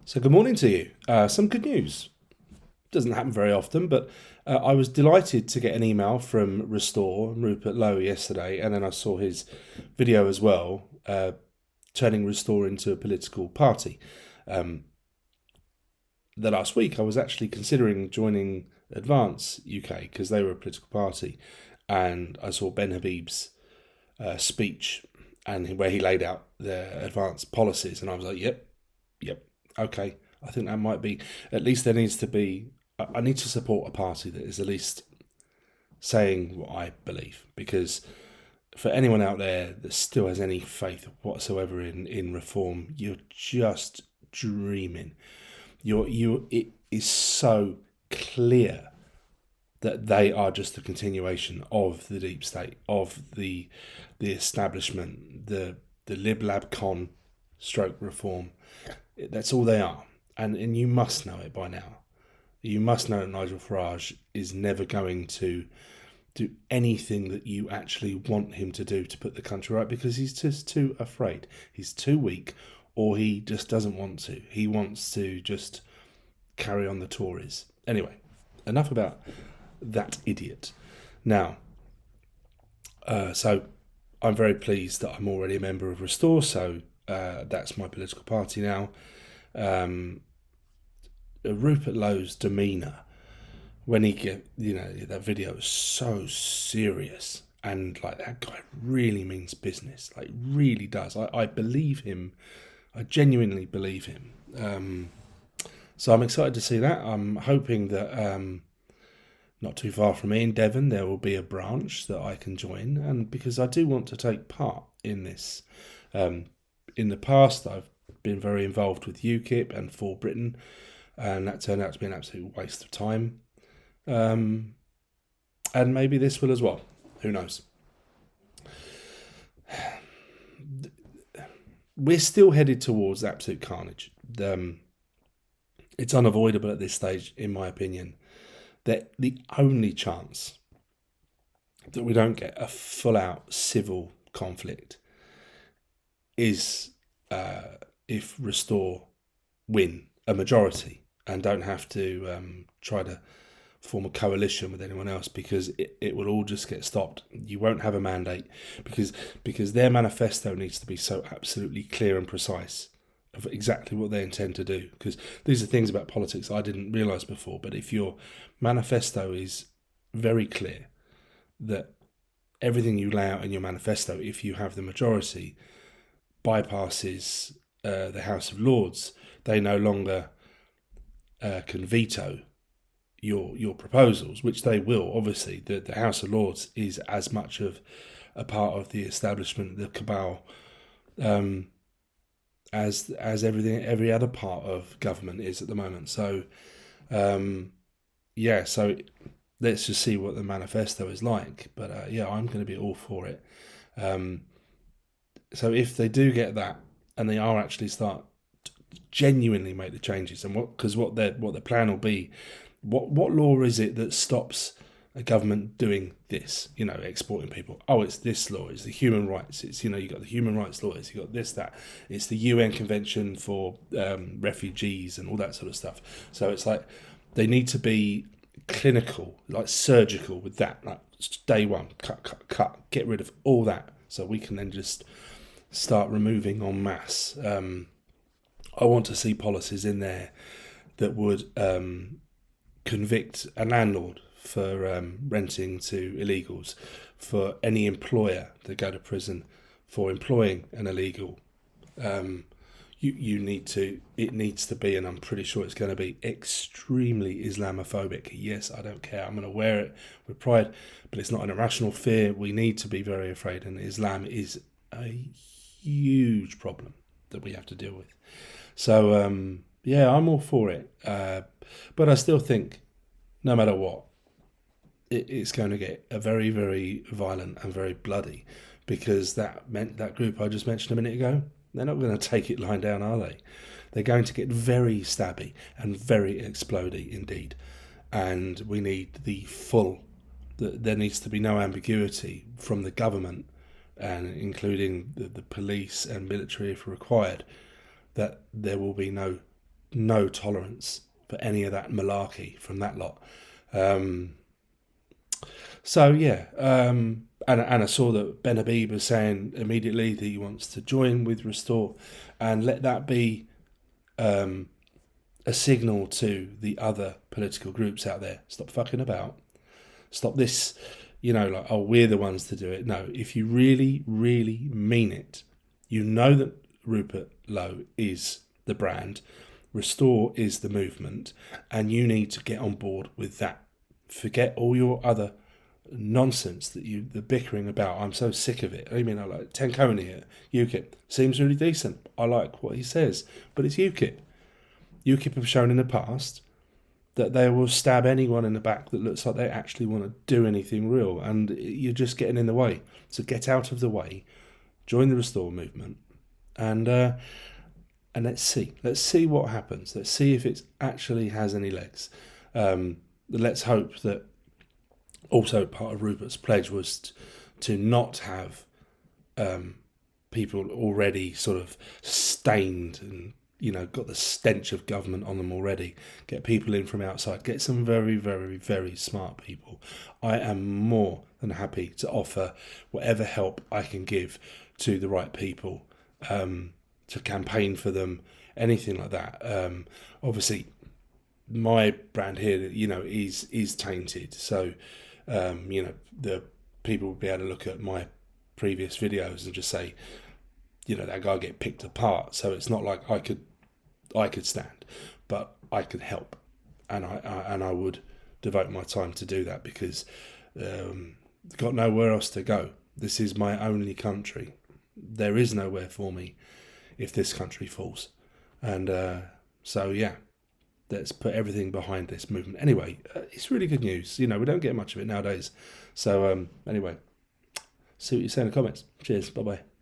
So, good morning to you. Some good news. Doesn't happen very often, but I was delighted to get an email from Restore, Rupert Lowe, yesterday, and then I saw his video as well, turning Restore into a political party. Um, the last week, I was actually considering joining Advance UK because they were a political party, and I saw Ben Habib's speech and where he laid out the Advance policies, and I was like, yep, okay. I think that might be, at least there needs to be, I need to support a party that is at least saying what I believe. Because for anyone out there that still has any faith whatsoever in reform, you're just dreaming. It is so clear that they are just a continuation of the deep state, of the establishment, the lib lab con stroke reform. That's all they are. And you must know it by now. You must know that Nigel Farage is never going to do anything that you actually want him to do to put the country right, because he's just too afraid. He's too weak, or he just doesn't want to. He wants to just carry on the Tories. Anyway, enough about that idiot. Now, so I'm very pleased that I'm already a member of Restore, so that's my political party now. Rupert Lowe's demeanour when he get that video is so serious, and like that guy really means business, like really does. I believe him. I genuinely believe him. So I'm excited to see that. I'm hoping that not too far from me in Devon there will be a branch that I can join, and because I do want to take part in this. In the past, I've been very involved with UKIP and For Britain, and that turned out to be an absolute waste of time. And maybe this will as well. Who knows? We're still headed towards absolute carnage. It's unavoidable at this stage, in my opinion, that the only chance that we don't get a full-out civil conflict is if Restore win a majority and don't have to try to form a coalition with anyone else, because it will all just get stopped. You won't have a mandate because their manifesto needs to be so absolutely clear and precise of exactly what they intend to do. Because these are things about politics I didn't realise before, but if your manifesto is very clear that everything you lay out in your manifesto, if you have the majority, bypasses the House of Lords, they no longer can veto your proposals, which they will. Obviously, the House of Lords is as much of a part of the establishment, the cabal, as every other part of government is at the moment. So, so let's just see what the manifesto is like. But I'm going to be all for it. So if they do get that, and they are actually start genuinely make the changes, and what their plan will be. What law is it that stops a government doing this? Exporting people. Oh, it's this law. It's the human rights. It's you got the human rights lawyers. You got this, that. It's the UN Convention for refugees and all that sort of stuff. So it's like they need to be clinical, like surgical with that. Like day one, cut, get rid of all that, so we can then just start removing en masse. I want to see policies in there that would convict a landlord for renting to illegals, for any employer to go to prison for employing an illegal. It needs to be, and I'm pretty sure it's going to be extremely Islamophobic. Yes, I don't care. I'm going to wear it with pride, but it's not an irrational fear. We need to be very afraid, and Islam is a huge problem that we have to deal with. So, I'm all for it. But I still think, no matter what, it's going to get a very, very violent and very bloody, because that meant that group I just mentioned a minute ago, they're not going to take it lying down, are they? They're going to get very stabby and very explodey indeed. And we need there needs to be no ambiguity from the government, and including the police and military if required, that there will be no no tolerance for any of that malarkey from that lot. So yeah, and I saw that Ben Habib was saying immediately that he wants to join with Restore, and let that be a signal to the other political groups out there. Stop fucking about. Stop this, like, oh, we're the ones to do it. No, if you really, really mean it, you know that Rupert Lowe is the brand, Restore is the movement, and you need to get on board with that. Forget all your other nonsense the bickering about. I'm so sick of it. I mean, I like Tenconi at UKIP. Seems really decent. I like what he says, but it's UKIP. UKIP have shown in the past that they will stab anyone in the back that looks like they actually want to do anything real, and you're just getting in the way. So get out of the way, join the Restore movement, and let's see what happens. Let's see if it actually has any legs. Let's hope that. Also, part of Rupert's pledge was to not have people already sort of stained and got the stench of government on them already. Get people in from outside. Get some very, very, very smart people. I am more than happy to offer whatever help I can give to the right people, to campaign for them, anything like that. Obviously, my brand here, is tainted. So, the people will be able to look at my previous videos and just say, that guy get picked apart. So it's not like I could stand, but I could help, and I would devote my time to do that, because got nowhere else to go. This is my only country. There is nowhere for me if this country falls, and so yeah. Let's put everything behind this movement. Anyway, it's really good news. We don't get much of it nowadays. So anyway, see what you say in the comments. Cheers. Bye-bye.